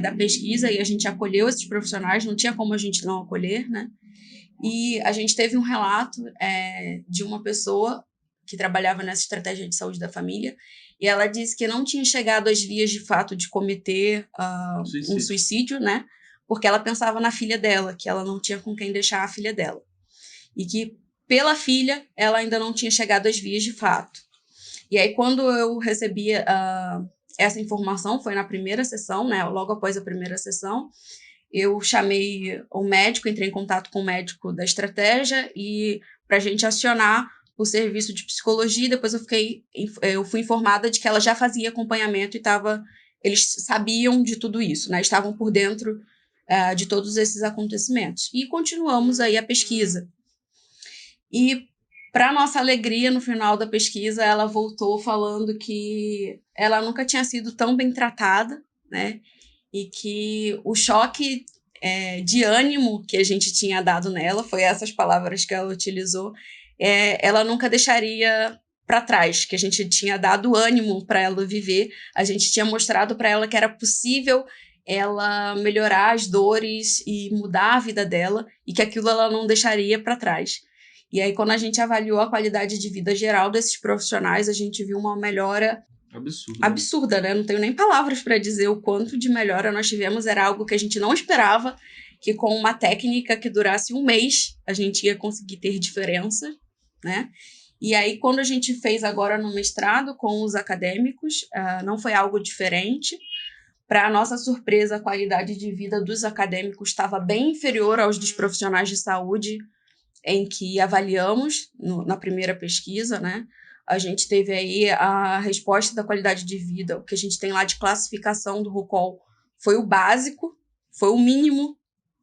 Speaker 3: da pesquisa, e a gente acolheu esses profissionais, não tinha como a gente não acolher, né? E a gente teve um relato de uma pessoa que trabalhava nessa estratégia de saúde da família, e ela disse que não tinha chegado às vias de fato de cometer um suicídio, né? Porque ela pensava na filha dela, que ela não tinha com quem deixar a filha dela. E que, pela filha, ela ainda não tinha chegado às vias de fato. E aí, quando eu recebi essa informação, foi na primeira sessão, né? Logo após a primeira sessão, eu chamei o médico, entrei em contato com o médico da estratégia e para a gente acionar o serviço de psicologia. Depois eu fui informada de que ela já fazia acompanhamento e eles sabiam de tudo isso, né? Estavam por dentro de todos esses acontecimentos. E continuamos aí a pesquisa. E, para nossa alegria, no final da pesquisa, ela voltou falando que ela nunca tinha sido tão bem tratada, né? E que o choque de ânimo que a gente tinha dado nela, foi essas palavras que ela utilizou, ela nunca deixaria para trás, que a gente tinha dado ânimo para ela viver, a gente tinha mostrado para ela que era possível ela melhorar as dores e mudar a vida dela, e que aquilo ela não deixaria para trás. E aí, quando a gente avaliou a qualidade de vida geral desses profissionais, a gente viu uma melhora absurda, né? Não tenho nem palavras para dizer o quanto de melhora nós tivemos. Era algo que a gente não esperava, que com uma técnica que durasse um mês, a gente ia conseguir ter diferença, né? E aí, quando a gente fez agora no mestrado com os acadêmicos, não foi algo diferente. Para a nossa surpresa, a qualidade de vida dos acadêmicos estava bem inferior aos dos profissionais de saúde em que avaliamos na primeira pesquisa, né? A gente teve aí a resposta da qualidade de vida, o que a gente tem lá de classificação do RUCOL foi o básico, foi o mínimo,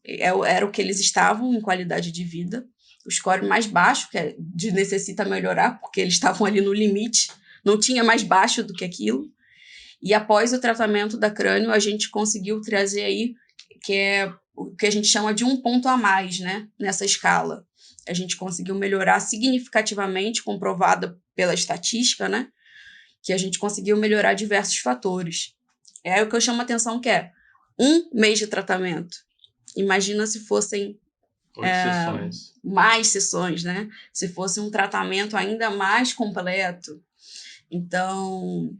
Speaker 3: era o que eles estavam em qualidade de vida. O score mais baixo, que de necessita melhorar, porque eles estavam ali no limite, não tinha mais baixo do que aquilo. E após o tratamento da crânio, a gente conseguiu trazer aí, que é o que a gente chama de um ponto a mais, né, nessa escala. A gente conseguiu melhorar significativamente, comprovada pela estatística, né, que a gente conseguiu melhorar diversos fatores. É o que eu chamo a atenção, que é um mês de tratamento. Imagina se fossem
Speaker 4: 8 sessões.
Speaker 3: Mais sessões, né? Se fosse um tratamento ainda mais completo. Então,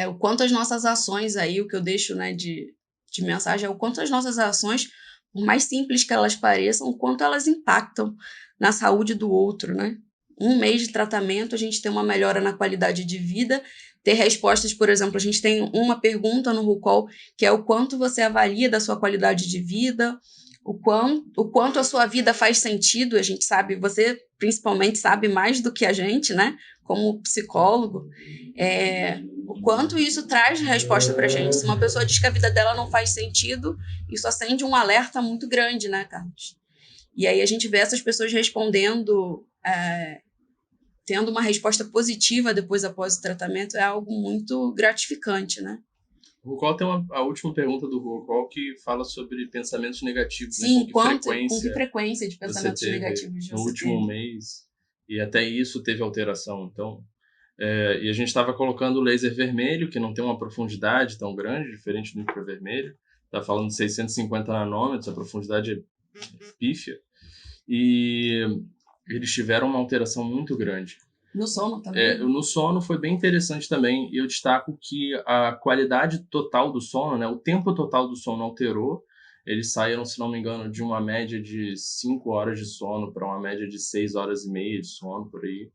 Speaker 3: o quanto as nossas ações aí, o que eu deixo, né, de mensagem, é o quanto as nossas ações, por mais simples que elas pareçam, o quanto elas impactam na saúde do outro, né? Um mês de tratamento, a gente tem uma melhora na qualidade de vida, ter respostas, por exemplo, a gente tem uma pergunta no RUCOL, que é o quanto você avalia da sua qualidade de vida, o quanto a sua vida faz sentido, a gente sabe, você principalmente sabe mais do que a gente, né? Como psicólogo, o quanto isso traz resposta pra gente. Se uma pessoa diz que a vida dela não faz sentido, isso acende um alerta muito grande, né, Carlos? E aí a gente vê essas pessoas respondendo, tendo uma resposta positiva depois após o tratamento, é algo muito gratificante, né?
Speaker 4: O RUCOL tem a última pergunta do RUCOL que fala sobre pensamentos negativos.
Speaker 3: Sim,
Speaker 4: né?
Speaker 3: Com que frequência de pensamentos negativos
Speaker 4: no último mês, e até isso teve alteração. Então, e a gente estava colocando o laser vermelho, que não tem uma profundidade tão grande, diferente do infravermelho, Tá falando de 650 nanômetros, a profundidade é pífia. E eles tiveram uma alteração muito grande.
Speaker 3: No sono também?
Speaker 4: No sono foi bem interessante também. Eu destaco que a qualidade total do sono, né, o tempo total do sono alterou. Eles saíram, se não me engano, de uma média de 5 horas de sono para uma média de 6 horas e meia de sono, por aí.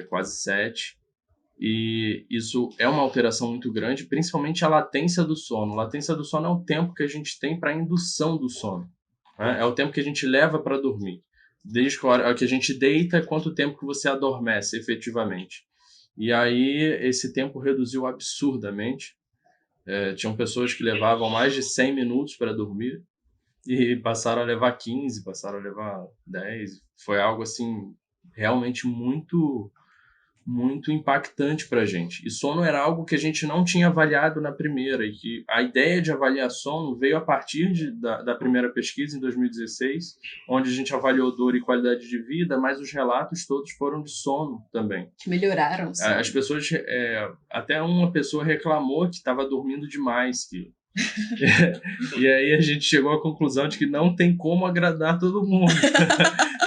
Speaker 4: Quase 7. E isso é uma alteração muito grande, principalmente a latência do sono. A latência do sono é o tempo que a gente tem para a indução do sono, né? É o tempo que a gente leva para dormir. Desde a hora que a gente deita, quanto tempo que você adormece efetivamente. E aí esse tempo reduziu absurdamente. Tinham pessoas que levavam mais de 100 minutos para dormir e passaram a levar 15, passaram a levar 10. Foi algo assim realmente muito muito impactante para a gente. E sono era algo que a gente não tinha avaliado na primeira, e que a ideia de avaliar sono veio a partir da primeira pesquisa, em 2016, onde a gente avaliou dor e qualidade de vida, mas os relatos todos foram de sono também.
Speaker 3: Melhoraram o sono.
Speaker 4: As pessoas, até uma pessoa reclamou que estava dormindo demais, e aí a gente chegou à conclusão de que não tem como agradar todo mundo,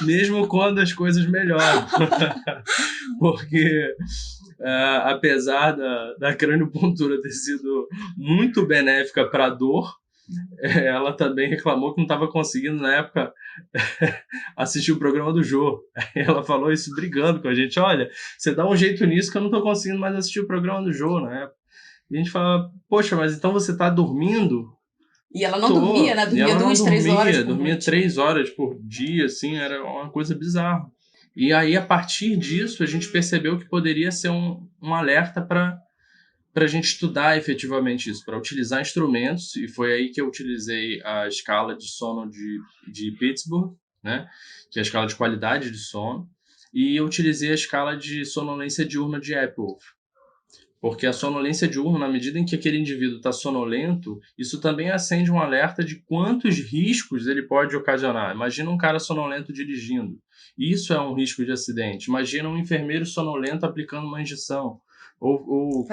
Speaker 4: mesmo quando as coisas melhoram. Porque apesar da craniopuntura ter sido muito benéfica para a dor, ela também reclamou que não estava conseguindo, na época, assistir o programa do Jô. Ela falou isso brigando com a gente: olha, você dá um jeito nisso que eu não estou conseguindo mais assistir o programa do Jô na época. E a gente fala: poxa, mas então você está dormindo?
Speaker 3: E ela não dormia, né? Dormia 2, 3 horas por
Speaker 4: dormia 3 horas por dia, assim, era uma coisa bizarra. E aí, a partir disso, a gente percebeu que poderia ser um alerta para a gente estudar efetivamente isso, para utilizar instrumentos, e foi aí que eu utilizei a escala de sono de Pittsburgh, né, que é a escala de qualidade de sono, e eu utilizei a escala de sonolência diurna de Epworth. Porque a sonolência diurna, na medida em que aquele indivíduo está sonolento, isso também acende um alerta de quantos riscos ele pode ocasionar. Imagina um cara sonolento dirigindo. Isso é um risco de acidente. Imagina um enfermeiro sonolento aplicando uma injeção. Ou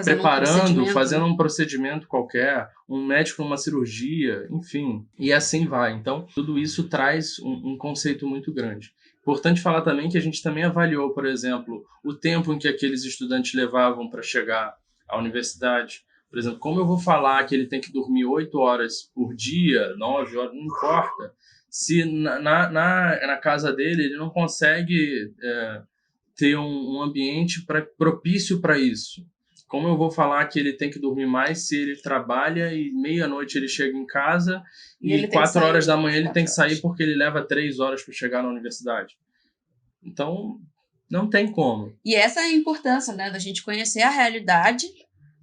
Speaker 4: fazendo um procedimento qualquer, um médico numa cirurgia, enfim. E assim vai. Então, tudo isso traz um conceito muito grande. Importante falar também que a gente também avaliou, por exemplo, o tempo em que aqueles estudantes levavam para chegar à universidade. Por exemplo, como eu vou falar que ele tem que dormir 8 horas por dia, 9 horas, não importa, se na casa dele ele não consegue ter um ambiente propício para isso. Como eu vou falar que ele tem que dormir mais se ele trabalha e meia-noite ele chega em casa e 4 horas da manhã ele tem que sair porque ele leva 3 horas para chegar na universidade? Então, não tem como.
Speaker 3: E essa é a importância, né, da gente conhecer a realidade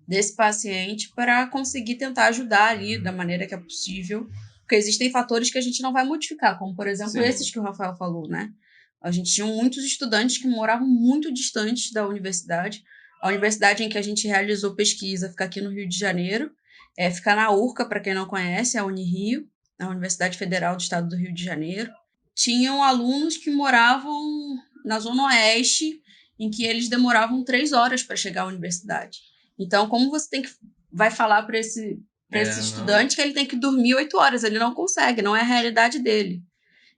Speaker 3: desse paciente para conseguir tentar ajudar ali da maneira que é possível, porque existem fatores que a gente não vai modificar, como, por exemplo,
Speaker 4: Sim.
Speaker 3: esses que o Rafael falou, né? A gente tinha muitos estudantes que moravam muito distantes da universidade. A universidade em que a gente realizou pesquisa fica aqui no Rio de Janeiro, fica na URCA, para quem não conhece, a Unirio, a Universidade Federal do Estado do Rio de Janeiro. Tinham alunos que moravam na Zona Oeste, em que eles demoravam 3 horas para chegar à universidade. Então, como você vai falar para esse estudante que ele tem que dormir 8 horas? Ele não consegue, não é a realidade dele.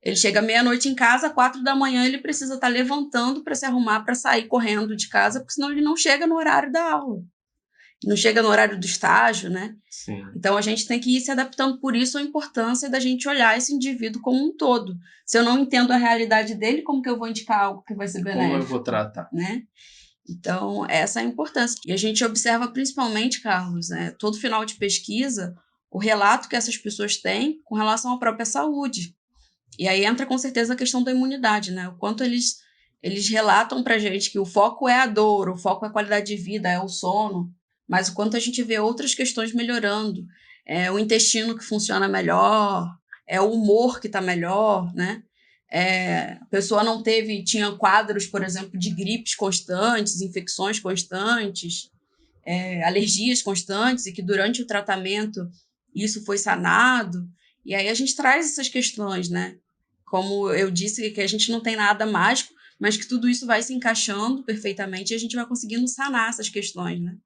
Speaker 3: Ele chega meia-noite em casa, 4 da manhã ele precisa estar levantando para se arrumar, para sair correndo de casa, porque senão ele não chega no horário da aula. Não chega no horário do estágio, né?
Speaker 4: Sim.
Speaker 3: Então, a gente tem que ir se adaptando. Por isso, a importância da gente olhar esse indivíduo como um todo. Se eu não entendo a realidade dele, como que eu vou indicar algo que vai ser benéfico?
Speaker 4: Como eu vou tratar?
Speaker 3: Né? Então, essa é a importância. E a gente observa principalmente, Carlos, né, todo final de pesquisa, o relato que essas pessoas têm com relação à própria saúde. E aí entra com certeza a questão da imunidade, né? O quanto eles relatam pra gente que o foco é a dor, o foco é a qualidade de vida, é o sono, mas o quanto a gente vê outras questões melhorando. O intestino que funciona melhor, o humor que está melhor, né? A pessoa tinha quadros, por exemplo, de gripes constantes, infecções constantes, alergias constantes, e que durante o tratamento isso foi sanado. E aí a gente traz essas questões, né? Como eu disse, que a gente não tem nada mágico, mas que tudo isso vai se encaixando perfeitamente e a gente vai conseguindo sanar essas questões, né?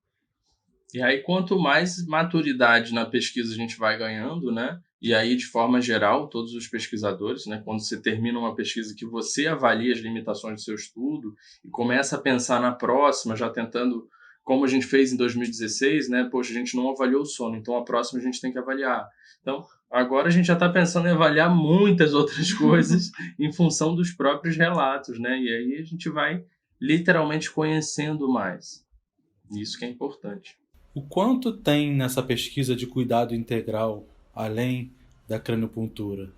Speaker 4: E aí, quanto mais maturidade na pesquisa a gente vai ganhando, né? E aí, de forma geral, todos os pesquisadores, né? Quando você termina uma pesquisa que você avalia as limitações do seu estudo e começa a pensar na próxima, já tentando, como a gente fez em 2016, né? Poxa, a gente não avaliou o sono, então a próxima a gente tem que avaliar. Então, agora a gente já está pensando em avaliar muitas outras coisas em função dos próprios relatos, né? E aí a gente vai literalmente conhecendo mais. Isso que é importante.
Speaker 2: O quanto tem nessa pesquisa de cuidado integral, além da craniopuntura?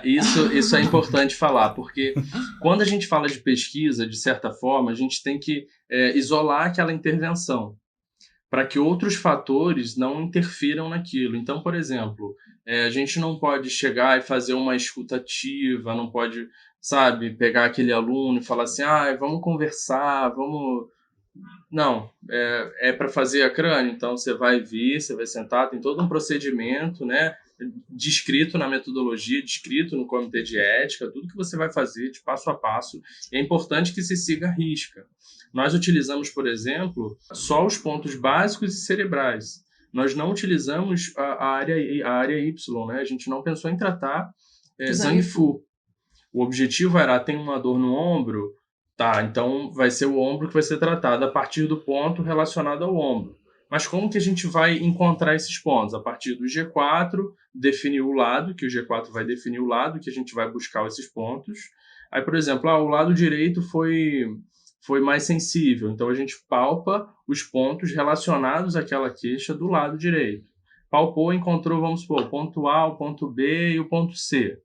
Speaker 4: Isso é importante falar, porque quando a gente fala de pesquisa, de certa forma, a gente tem que isolar aquela intervenção, para que outros fatores não interfiram naquilo. Então, por exemplo, a gente não pode chegar e fazer uma escuta ativa, não pode, sabe, pegar aquele aluno e falar assim, vamos conversar, vamos... Não, é para fazer a crânio, então você vai vir, você vai sentar, tem todo um procedimento, né, descrito na metodologia, descrito no comitê de ética, tudo que você vai fazer de passo a passo, é importante que se siga a risca. Nós utilizamos, por exemplo, só os pontos básicos e cerebrais. Nós não utilizamos a área Y, né? A gente não pensou em tratar Zang-Fu. O objetivo era, tem uma dor no ombro, tá, então vai ser o ombro que vai ser tratado a partir do ponto relacionado ao ombro. Mas como que a gente vai encontrar esses pontos? A partir do G4, definir o lado, que o G4 vai definir o lado que a gente vai buscar esses pontos. Aí, por exemplo, o lado direito foi mais sensível, então a gente palpa os pontos relacionados àquela queixa do lado direito. Palpou, encontrou, vamos supor, o ponto A, o ponto B e o ponto C.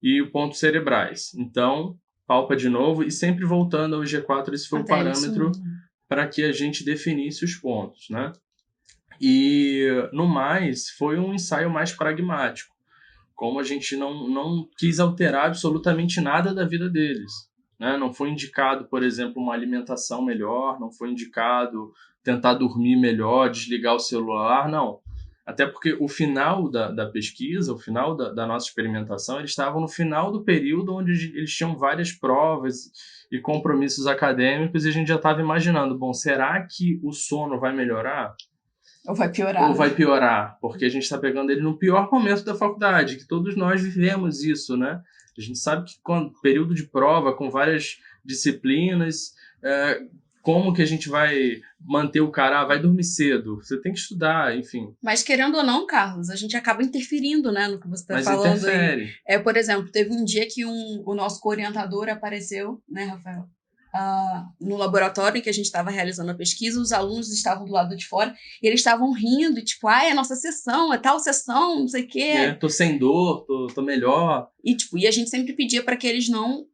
Speaker 4: E o ponto cerebrais. Então, palpa de novo e sempre voltando ao G4, esse foi o parâmetro para que a gente definisse os pontos, né? E, no mais, foi um ensaio mais pragmático. Como a gente não quis alterar absolutamente nada da vida deles, né? Não foi indicado, por exemplo, uma alimentação melhor, não foi indicado tentar dormir melhor, desligar o celular, não. Até porque o final da pesquisa, o final da nossa experimentação, eles estavam no final do período onde eles tinham várias provas e compromissos acadêmicos e a gente já estava imaginando, bom, será que o sono vai melhorar?
Speaker 3: Ou vai piorar?
Speaker 4: Ou vai piorar? Porque a gente está pegando ele no pior momento da faculdade, que todos nós vivemos isso, né? A gente sabe que quando período de prova, com várias disciplinas, como que a gente vai manter o cara? Vai dormir cedo, você tem que estudar, enfim.
Speaker 3: Mas querendo ou não, Carlos, a gente acaba interferindo, né, no que você está falando.
Speaker 4: Interfere.
Speaker 3: Aí. Por exemplo, teve um dia que o nosso orientador apareceu, né, Rafael? No laboratório em que a gente estava realizando a pesquisa, os alunos estavam do lado de fora e eles estavam rindo, tipo, é nossa sessão, é tal sessão, não sei o quê.
Speaker 4: Tô sem dor, tô melhor.
Speaker 3: E a gente sempre pedia para que eles não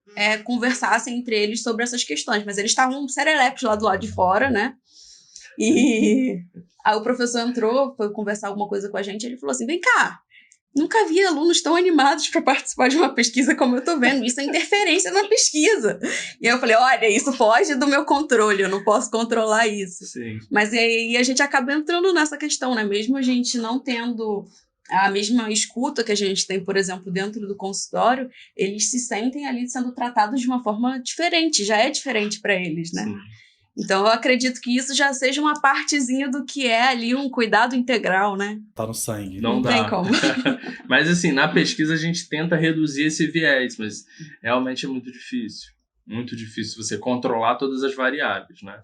Speaker 3: conversassem entre eles sobre essas questões, mas eles estavam serelepes lá do lado de fora, né? E aí o professor entrou, foi conversar alguma coisa com a gente, ele falou assim, vem cá, nunca vi alunos tão animados para participar de uma pesquisa como eu tô vendo. Isso é interferência na pesquisa. E eu falei, olha, isso foge do meu controle, eu não posso controlar isso.
Speaker 4: Sim.
Speaker 3: Mas aí a gente acaba entrando nessa questão, né? Mesmo a gente não tendo a mesma escuta que a gente tem, por exemplo, dentro do consultório, eles se sentem ali sendo tratados de uma forma diferente, já é diferente para eles, né?
Speaker 4: Sim.
Speaker 3: Então, eu acredito que isso já seja uma partezinha do que é ali um cuidado integral, né?
Speaker 2: Tá no sangue.
Speaker 4: Não dá.
Speaker 3: Tem como.
Speaker 4: Mas, assim, na pesquisa a gente tenta reduzir esse viés, mas realmente é muito difícil. Muito difícil você controlar todas as variáveis, né?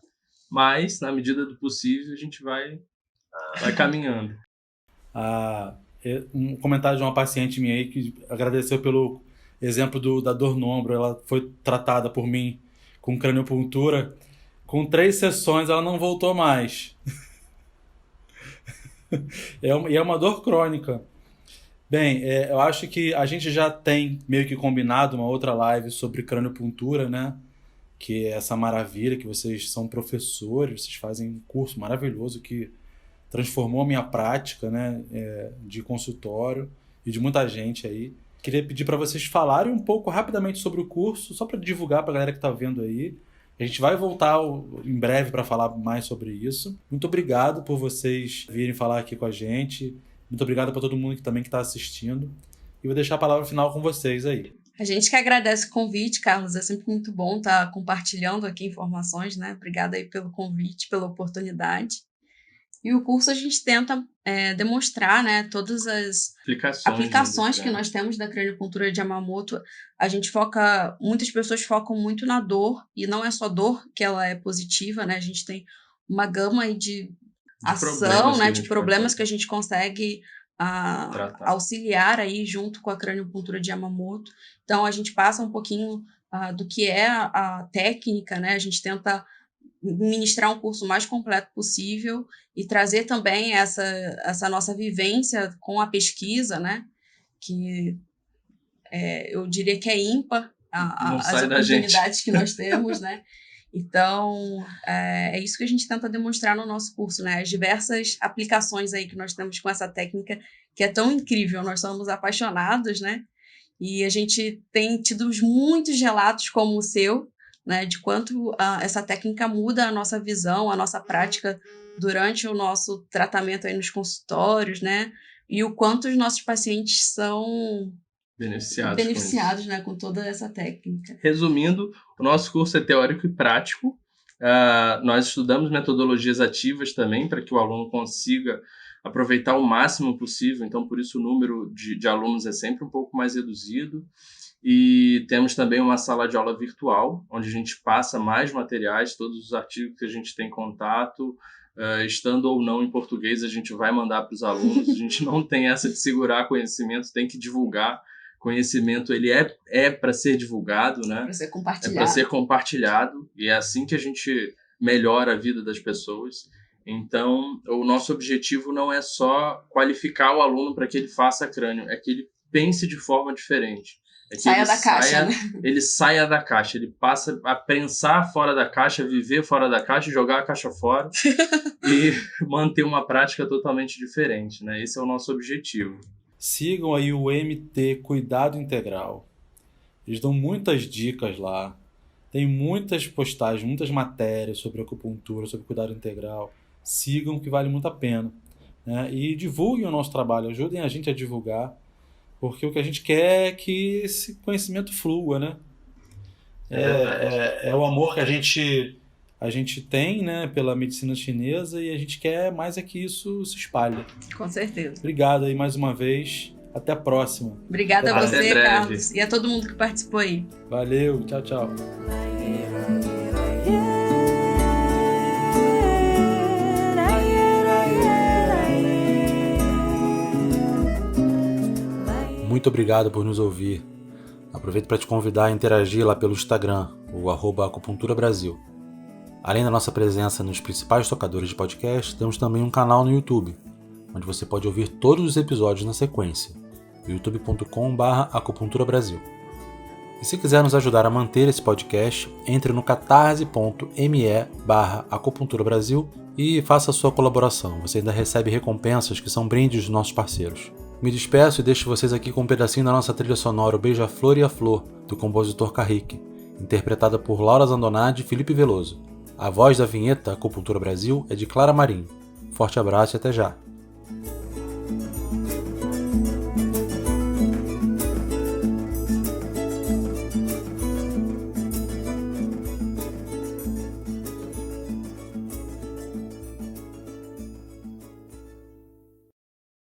Speaker 4: Mas, na medida do possível, a gente vai caminhando.
Speaker 2: Um comentário de uma paciente minha aí que agradeceu pelo exemplo da dor no ombro. Ela foi tratada por mim com craniopuntura. Com 3 sessões ela não voltou mais. E é uma dor crônica. Bem, eu acho que a gente já tem meio que combinado uma outra live sobre craniopuntura, né? Que é essa maravilha, que vocês são professores, vocês fazem um curso maravilhoso que transformou a minha prática, né? De consultório e de muita gente aí. Queria pedir para vocês falarem um pouco rapidamente sobre o curso, só para divulgar para a galera que está vendo aí. A gente vai voltar em breve para falar mais sobre isso. Muito obrigado por vocês virem falar aqui com a gente. Muito obrigado para todo mundo que também está assistindo. E vou deixar a palavra final com vocês aí.
Speaker 3: A gente que agradece o convite, Carlos. É sempre muito bom estar compartilhando aqui informações, né? Obrigada aí pelo convite, pela oportunidade. E o curso a gente tenta demonstrar, né, todas as aplicações que nós temos da craniopuntura de Yamamoto. A gente muitas pessoas focam muito na dor, e não é só dor que ela é positiva, né? A gente tem uma gama aí de ação, né, de problemas que a gente consegue auxiliar aí junto com a craniopuntura de Yamamoto. Então, a gente passa um pouquinho do que é a técnica, né? A gente tenta ministrar um curso mais completo possível e trazer também essa nossa vivência com a pesquisa, né? Que eu diria que é ímpar as oportunidades que nós temos, né? Então, é isso que a gente tenta demonstrar no nosso curso, né? As diversas aplicações aí que nós temos com essa técnica, que é tão incrível. Nós somos apaixonados, né? E a gente tem tido muitos relatos como o seu, né? De quanto essa técnica muda a nossa visão, a nossa prática durante o nosso tratamento aí nos consultórios, né? E o quanto os nossos pacientes são beneficiados, né, com toda essa técnica.
Speaker 4: Resumindo, o nosso curso é teórico e prático. Nós estudamos metodologias ativas também para que o aluno consiga aproveitar o máximo possível. Então, por isso o número de alunos é sempre um pouco mais reduzido. E temos também uma sala de aula virtual, onde a gente passa mais materiais, todos os artigos que a gente tem contato, estando ou não em português, a gente vai mandar para os alunos. A gente não tem essa de segurar conhecimento, tem que divulgar. Conhecimento, ele é para ser divulgado, né?
Speaker 3: Para ser compartilhado.
Speaker 4: É para ser compartilhado, e é assim que a gente melhora a vida das pessoas. Então, o nosso objetivo não é só qualificar o aluno para que ele faça crânio, é que ele pense de forma diferente. É que
Speaker 3: saia da caixa, né?
Speaker 4: Ele saia da caixa, ele passa a pensar fora da caixa, viver fora da caixa, jogar a caixa fora e manter uma prática totalmente diferente, né? Esse é o nosso objetivo.
Speaker 2: Sigam aí o MT Cuidado Integral. Eles dão muitas dicas lá. Tem muitas postagens, muitas matérias sobre acupuntura, sobre cuidado integral. Sigam, que vale muito a pena, né? E divulguem o nosso trabalho, ajudem a gente a divulgar, porque o que a gente quer é que esse conhecimento flua, né? É o amor que a gente tem, né, pela medicina chinesa, e a gente quer mais é que isso se espalhe.
Speaker 3: Com certeza.
Speaker 2: Obrigado aí mais uma vez. Até a próxima.
Speaker 3: Obrigada a você, Carlos, e a todo mundo que participou aí.
Speaker 2: Valeu, tchau, tchau. Muito obrigado por nos ouvir. Aproveito para te convidar a interagir lá pelo Instagram, o @acupunturabrasil. Além da nossa presença nos principais tocadores de podcast, temos também um canal no YouTube, onde você pode ouvir todos os episódios na sequência, youtube.com/acupunturabrasil. E se quiser nos ajudar a manter esse podcast, entre no catarse.me/acupunturabrasil e faça a sua colaboração. Você ainda recebe recompensas que são brindes dos nossos parceiros. Me despeço e deixo vocês aqui com um pedacinho da nossa trilha sonora, o Beija-Flor e a Flor, do compositor Carrique, interpretada por Laura Zandonade e Felipe Veloso. A voz da vinheta Acupuntura Brasil é de Clara Marinho. Forte abraço e até já!